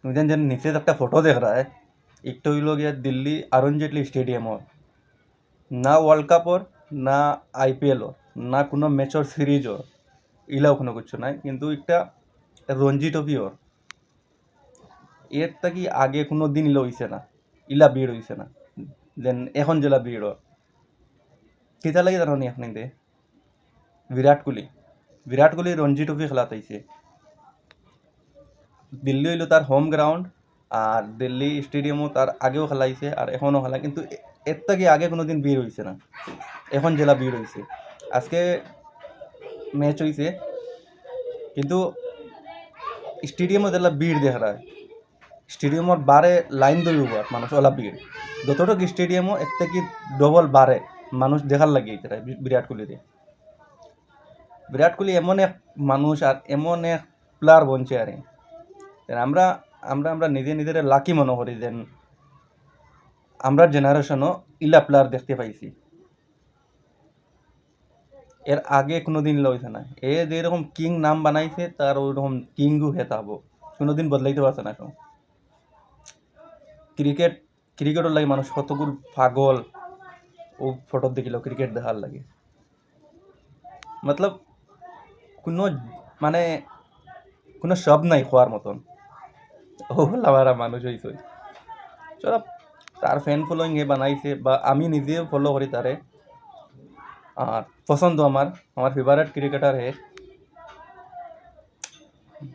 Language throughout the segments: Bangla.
তুমি যেন নিচে একটা ফটো দেখ রা है एक तो लोग यार दिल्ली अरुण जेटली स्टेडियम और না ওয়ার্ল্ড কাপ ওর না আইপিএল ওর না কোনো ম্যাচর সিরিজ ওর ইলাও কোনো কিছু নাই কিন্তু একটা রঞ্জি ট্রফি ওর এর থাকি আগে কোনো দিন ইলা হইছে না ইলা ভিড় হইছে না দেন এখন যেলা ভিড় ওর কিতা লাগে জানো নি এখন দে বিরাট কোহলি রঞ্জি ট্রফি খেলাতে আইছে দিল্লি হইল তার হোম গ্রাউন্ড আর দিল্লি স্টেডিয়ামও তার আগেও খেলাইছে আর এখনও খেলা কিন্তু এর থেকে আগে কোনো দিন ভিড় হইছে না এখন জেলা ভিড় হইছে আজকে ম্যাচ হইছে কিন্তু স্টেডিয়ামও জেলা ভিড় দেখা যায় স্টেডিয়ামর বারে লাইন ধরিব মানুষ ওলা ভিড় যতটুকু স্টেডিয়ামও এর থেকে ডবল বারে মানুষ দেখার লাগে এটা বিরাট কোহলি এমন এক মানুষ আর এমন এক প্লেয়ার বনছে আর আমরা আমরা আমরা নিজে নিজের লাকি মনে করি যেন আমরা জেনারেশনও ইলা প্লেয়ার দেখতে পাইছি এর আগে কোনোদিন লইছে না এ যেরকম কিং নাম বানাইছে তার ওইরকম কিংও হেতা হবো কোনোদিন বদলাইতে পারছে না এখন ক্রিকেটের লাগে মানুষ কতগুলো পাগল ও ফটো দেখিল ক্রিকেট দেখার লাগে মতলব কোনো মানে কোনো সব নাই খোয়ার মতন ও আমার মানুষ হয়েছে চলো তার ফ্যান ফলোয়িং এ বানাইছে বা আমি নিজেও ফলো করি তারে আর পছন্দ আমার ফেভারিট ক্রিকেটার হে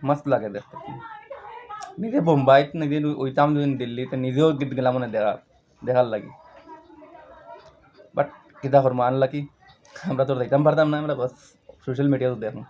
মস্ত লাগে দেখতে নিজে বোম্বাইত নিজে ওইতাম যদি দিল্লিতে নিজেও গীত গেলাম মানে দেখার লাগে বাট কিতা করবো আনলাকি আমরা তো দেখতাম পারতাম না আমরা বাস সোশ্যাল মিডিয়াতে দেখুন